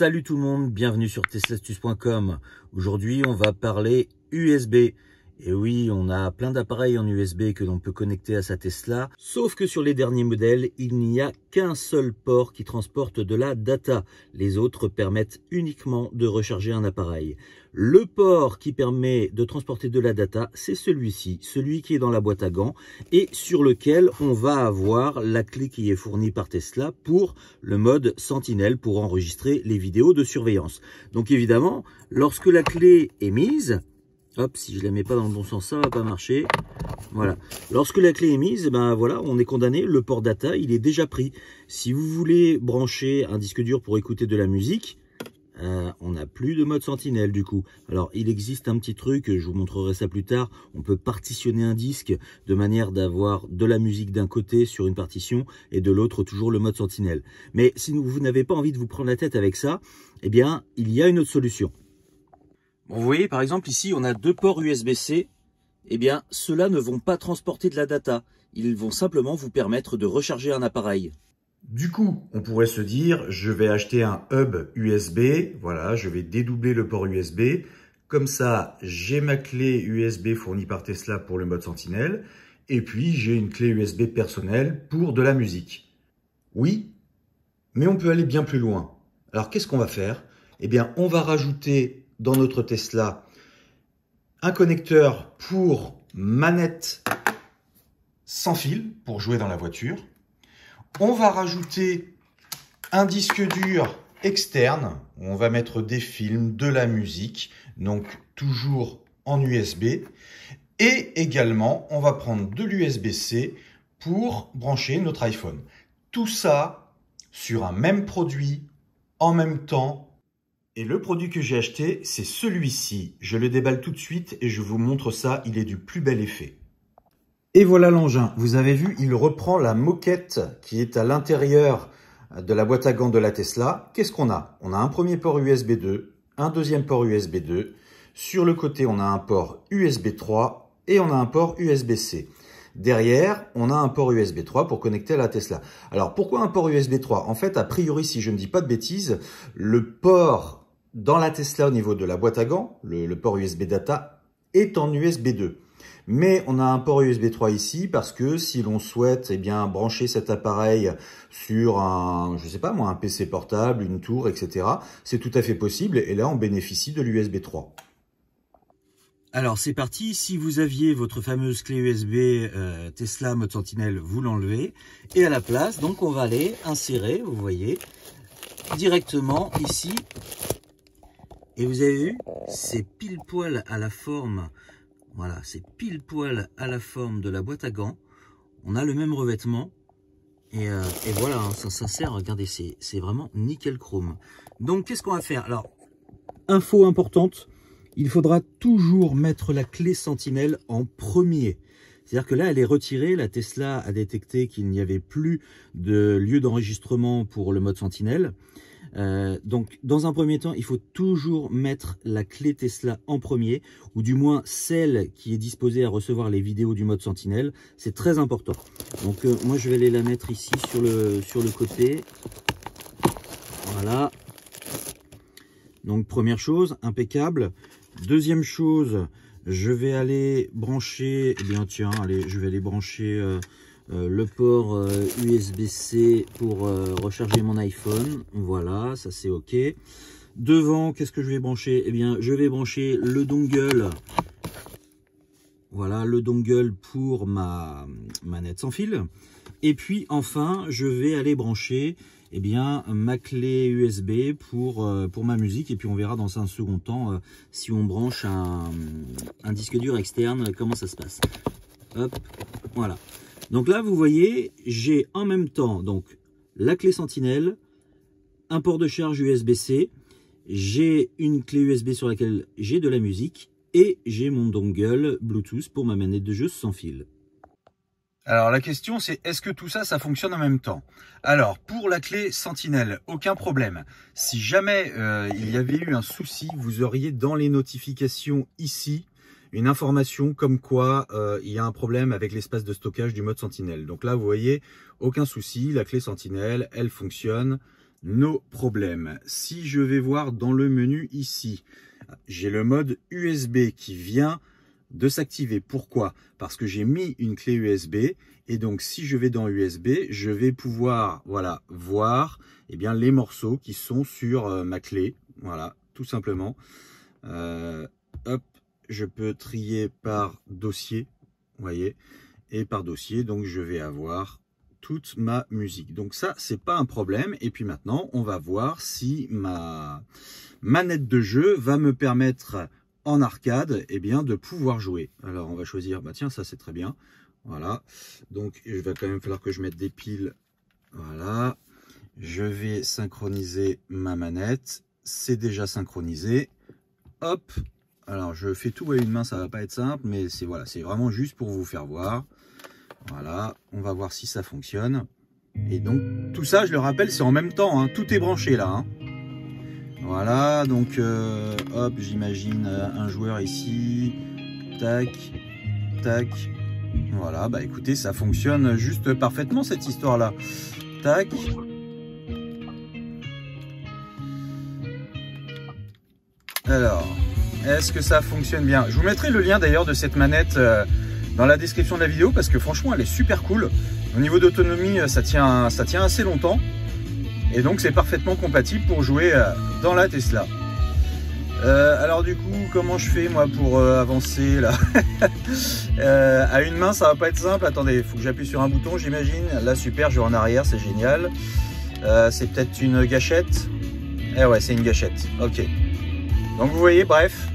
Salut tout le monde, bienvenue sur teslastuce.com. Aujourd'hui, on va parler USB. Et oui, on a plein d'appareils en USB que l'on peut connecter à sa Tesla, sauf que sur les derniers modèles, il n'y a qu'un seul port qui transporte de la data. Les autres permettent uniquement de recharger un appareil. Le port qui permet de transporter de la data, c'est celui-ci, celui qui est dans la boîte à gants et sur lequel on va avoir la clé qui est fournie par Tesla pour le mode Sentinelle pour enregistrer les vidéos de surveillance. Donc évidemment, lorsque la clé est mise, hop, si je la mets pas dans le bon sens, ça va pas marcher. Voilà. Lorsque la clé est mise, ben voilà, on est condamné. Le port data, il est déjà pris. Si vous voulez brancher un disque dur pour écouter de la musique, on n'a plus de mode Sentinelle du coup. Alors, il existe un petit truc, je vous montrerai ça plus tard. On peut partitionner un disque de manière d'avoir de la musique d'un côté sur une partition et de l'autre toujours le mode Sentinelle. Mais si vous n'avez pas envie de vous prendre la tête avec ça, eh bien, il y a une autre solution. Bon, vous voyez, par exemple, ici, on a deux ports USB-C. Eh bien, ceux-là ne vont pas transporter de la data. Ils vont simplement vous permettre de recharger un appareil. Du coup, on pourrait se dire, je vais acheter un hub USB. Voilà, je vais dédoubler le port USB. Comme ça, j'ai ma clé USB fournie par Tesla pour le mode Sentinelle. Et puis, j'ai une clé USB personnelle pour de la musique. Oui, mais on peut aller bien plus loin. Alors, qu'est-ce qu'on va faire? Eh bien, on va rajouter dans notre Tesla un connecteur pour manette sans fil pour jouer dans la voiture. On va rajouter un disque dur externe où on va mettre des films, de la musique, donc toujours en USB. Et également, on va prendre de l'USB-C pour brancher notre iPhone. Tout ça sur un même produit en même temps. Et le produit que j'ai acheté, c'est celui-ci. Je le déballe tout de suite et je vous montre ça. Il est du plus bel effet. Et voilà l'engin. Vous avez vu, il reprend la moquette qui est à l'intérieur de la boîte à gants de la Tesla. Qu'est-ce qu'on a? On a un premier port USB 2, un deuxième port USB 2. Sur le côté, on a un port USB 3 et on a un port USB-C. Derrière, on a un port USB 3 pour connecter à la Tesla. Alors, pourquoi un port USB 3? En fait, a priori, si je ne dis pas de bêtises, le port dans la Tesla au niveau de la boîte à gants, le port USB data, est en USB 2. Mais on a un port USB 3 ici parce que si l'on souhaite eh bien, brancher cet appareil sur un, je sais pas moi, un PC portable, une tour, etc., c'est tout à fait possible. Et là, on bénéficie de l'USB 3. Alors c'est parti, si vous aviez votre fameuse clé USB Tesla mode Sentinelle, vous l'enlevez. Et à la place, donc on va aller insérer, vous voyez, directement ici. Et vous avez vu, c'est pile poil à la forme, voilà, c'est pile poil à la forme de la boîte à gants. On a le même revêtement. Et voilà, hein, ça s'insère, regardez, c'est vraiment nickel chrome. Donc qu'est-ce qu'on va faire? Alors, info importante. Il faudra toujours mettre la clé Sentinelle en premier. C'est-à-dire que là, elle est retirée. La Tesla a détecté qu'il n'y avait plus de lieu d'enregistrement pour le mode Sentinelle. Donc, dans un premier temps, il faut toujours mettre la clé Tesla en premier, ou du moins celle qui est disposée à recevoir les vidéos du mode Sentinelle. C'est très important. Donc, moi, je vais aller la mettre ici sur le côté. Voilà. Donc, première chose, impeccable. Deuxième chose, je vais aller brancher, eh bien tiens, allez, je vais aller brancher le port USB-C pour recharger mon iPhone. Voilà, ça c'est OK. Devant, qu'est-ce que je vais brancher? Eh bien, je vais brancher le dongle. Voilà, le dongle pour ma manette sans fil. Et puis enfin, je vais aller brancher eh bien, ma clé USB pour ma musique. Et puis on verra dans un second temps si on branche un disque dur externe, comment ça se passe. Hop, voilà. Donc là, vous voyez, j'ai en même temps donc la clé Sentinelle, un port de charge USB-C, j'ai une clé USB sur laquelle j'ai de la musique et j'ai mon dongle Bluetooth pour ma manette de jeu sans fil. Alors la question c'est, est-ce que tout ça, ça fonctionne en même temps? Alors pour la clé Sentinelle, aucun problème. Si jamais il y avait eu un souci, vous auriez dans les notifications ici une information comme quoi il y a un problème avec l'espace de stockage du mode Sentinelle. Donc là vous voyez, aucun souci, la clé Sentinelle, elle fonctionne nos problèmes. Si je vais voir dans le menu ici, j'ai le mode USB qui vient de s'activer. Pourquoi? Parce que j'ai mis une clé USB et donc si je vais dans USB, je vais pouvoir voilà, voir eh bien, les morceaux qui sont sur ma clé. Voilà, tout simplement. Hop, je peux trier par dossier, vous voyez, et par dossier, donc je vais avoir toute ma musique. Donc ça, c'est pas un problème. Et puis maintenant, on va voir si ma manette de jeu va me permettre en arcade eh bien, de pouvoir jouer. Alors on va choisir, bah tiens, ça c'est très bien. Voilà, donc il va quand même falloir que je mette des piles. Voilà, je vais synchroniser ma manette. C'est déjà synchronisé. Hop, alors je fais tout à une main, ça va pas être simple, mais c'est voilà, c'est vraiment juste pour vous faire voir. Voilà, on va voir si ça fonctionne. Et donc tout ça, je le rappelle, c'est en même temps, hein, tout est branché là. Hein. Voilà, donc hop, j'imagine un joueur ici, tac, tac. Voilà, bah écoutez, ça fonctionne juste parfaitement cette histoire-là. Tac. Alors, est-ce que ça fonctionne bien? Je vous mettrai le lien d'ailleurs de cette manette dans la description de la vidéo parce que franchement, elle est super cool. Au niveau d'autonomie, ça tient assez longtemps. Et donc, c'est parfaitement compatible pour jouer dans la Tesla. Alors du coup, comment je fais moi pour avancer là? À une main, ça va pas être simple. Attendez, il faut que j'appuie sur un bouton, j'imagine. Là, super, je vais en arrière, c'est génial. C'est peut-être une gâchette. Eh ouais, c'est une gâchette. Ok. Donc vous voyez, bref,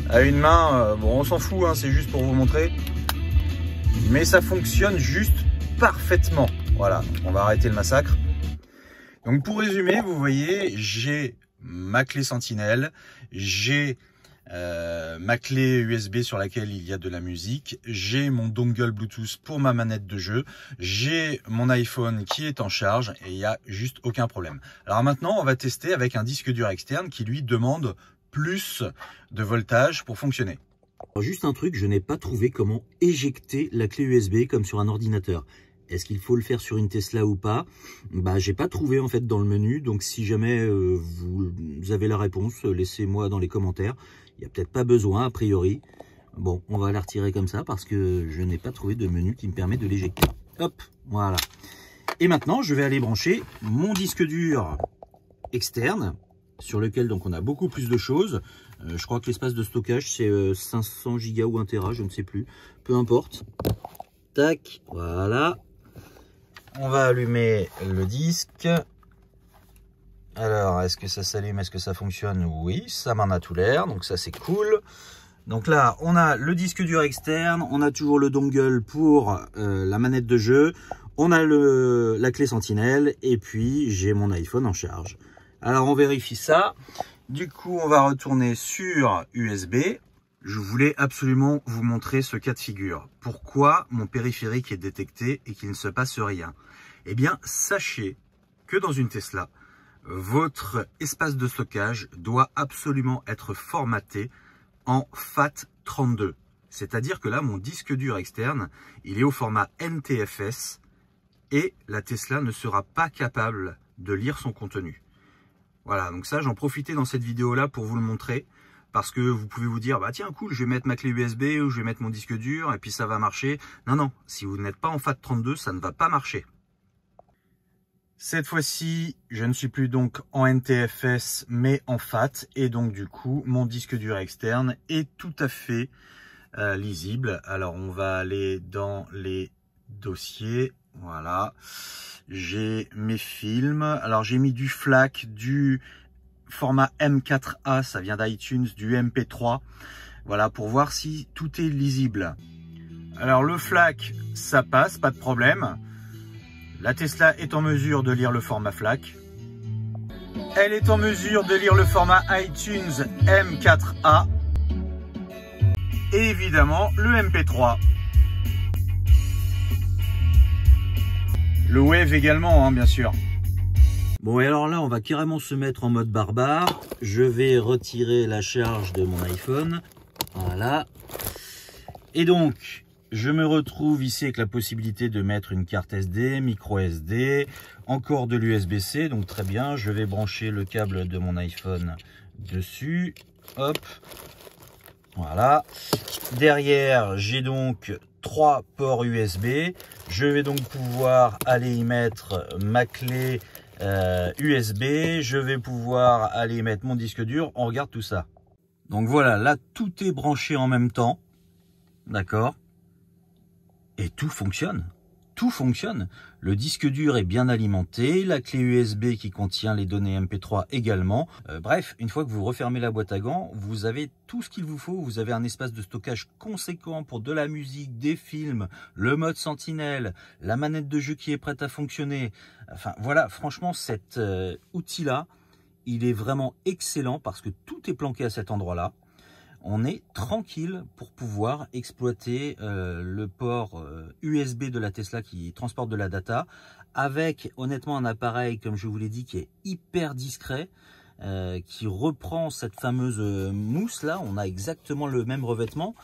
à une main, bon, on s'en fout, hein, c'est juste pour vous montrer. Mais ça fonctionne juste parfaitement. Voilà, on va arrêter le massacre. Donc pour résumer, vous voyez, j'ai ma clé Sentinelle, j'ai ma clé USB sur laquelle il y a de la musique, j'ai mon dongle Bluetooth pour ma manette de jeu, j'ai mon iPhone qui est en charge et il n'y a juste aucun problème. Alors maintenant, on va tester avec un disque dur externe qui lui demande plus de voltage pour fonctionner. Alors juste un truc, je n'ai pas trouvé comment éjecter la clé USB comme sur un ordinateur. Est-ce qu'il faut le faire sur une Tesla ou pas? Bah, j'ai pas trouvé en fait dans le menu, donc si jamais vous avez la réponse, laissez-moi dans les commentaires. Il n'y a peut-être pas besoin a priori. Bon, on va la retirer comme ça parce que je n'ai pas trouvé de menu qui me permet de l'éjecter. Hop, voilà. Et maintenant, je vais aller brancher mon disque dur externe sur lequel donc on a beaucoup plus de choses. Je crois que l'espace de stockage c'est 500 Go ou 1 Tera, je ne sais plus. Peu importe. Tac, voilà. On va allumer le disque. Alors, est-ce que ça s'allume? Est-ce que ça fonctionne? Oui, ça m'en a tout l'air, donc ça c'est cool. Donc là, on a le disque dur externe, on a toujours le dongle pour la manette de jeu, on a la clé Sentinelle, et puis j'ai mon iPhone en charge. Alors on vérifie ça. Du coup, on va retourner sur USB. Je voulais absolument vous montrer ce cas de figure. Pourquoi mon périphérique est détecté et qu'il ne se passe rien? Eh bien, sachez que dans une Tesla, votre espace de stockage doit absolument être formaté en FAT32. C'est-à-dire que là, mon disque dur externe, il est au format NTFS et la Tesla ne sera pas capable de lire son contenu. Voilà, donc ça, j'en profitais dans cette vidéo-là pour vous le montrer. Parce que vous pouvez vous dire, bah tiens, cool, je vais mettre ma clé USB ou je vais mettre mon disque dur et puis ça va marcher. Non, non, si vous n'êtes pas en FAT32, ça ne va pas marcher. Cette fois-ci, je ne suis plus donc en NTFS, mais en FAT. Et donc, du coup, mon disque dur externe est tout à fait lisible. Alors, on va aller dans les dossiers. Voilà. J'ai mes films. Alors, j'ai mis du FLAC, du format M4A, ça vient d'iTunes, du MP3. Voilà, pour voir si tout est lisible. Alors, le FLAC, ça passe, pas de problème. La Tesla est en mesure de lire le format FLAC. Elle est en mesure de lire le format iTunes M4A. Et évidemment, le MP3. Le Wave également, hein, bien sûr. Bon, et alors là, on va carrément se mettre en mode barbare. Je vais retirer la charge de mon iPhone. Voilà. Et donc, je me retrouve ici avec la possibilité de mettre une carte SD, micro SD, encore de l'USB-C, donc très bien. Je vais brancher le câble de mon iPhone dessus, hop, voilà. Derrière, j'ai donc 3 ports USB. Je vais donc pouvoir aller y mettre ma clé USB. Je vais pouvoir aller y mettre mon disque dur. On regarde tout ça. Donc voilà, là, tout est branché en même temps. D'accord? Et tout fonctionne. Tout fonctionne. Le disque dur est bien alimenté, la clé USB qui contient les données MP3 également. Bref, une fois que vous refermez la boîte à gants, vous avez tout ce qu'il vous faut. Vous avez un espace de stockage conséquent pour de la musique, des films, le mode Sentinelle, la manette de jeu qui est prête à fonctionner. Enfin voilà, franchement, cet outil-là, il est vraiment excellent parce que tout est planqué à cet endroit-là. On est tranquille pour pouvoir exploiter le port USB de la Tesla qui transporte de la data avec honnêtement un appareil, comme je vous l'ai dit, qui est hyper discret, qui reprend cette fameuse mousse là. On a exactement le même revêtement.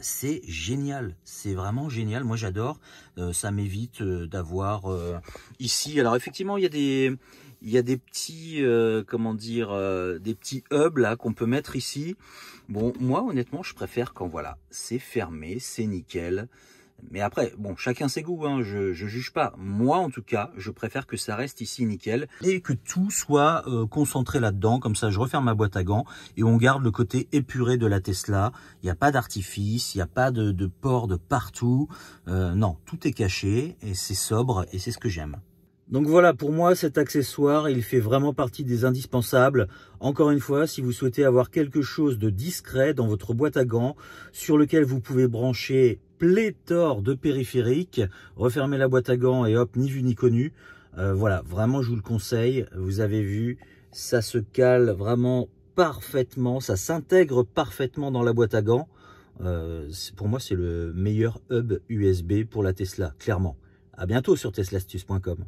C'est génial, c'est vraiment génial. Moi j'adore, ça m'évite d'avoir ici. Alors effectivement il y a des petits comment dire, des petits hubs là qu'on peut mettre ici. Bon, moi honnêtement je préfère quand voilà, c'est fermé, c'est nickel. Mais après, bon, chacun ses goûts, hein, je juge pas. Moi, en tout cas, je préfère que ça reste ici nickel et que tout soit concentré là-dedans. Comme ça, je referme ma boîte à gants et on garde le côté épuré de la Tesla. Il n'y a pas d'artifice, il n'y a pas de port de partout. Non, tout est caché et c'est sobre et c'est ce que j'aime. Donc voilà, pour moi, cet accessoire, il fait vraiment partie des indispensables. Encore une fois, si vous souhaitez avoir quelque chose de discret dans votre boîte à gants, sur lequel vous pouvez brancher pléthore de périphériques, refermer la boîte à gants et hop, ni vu ni connu. Voilà, vraiment, je vous le conseille. Vous avez vu, ça se cale vraiment parfaitement, ça s'intègre parfaitement dans la boîte à gants. Pour moi, c'est le meilleur hub USB pour la Tesla, clairement. À bientôt sur teslastuce.com.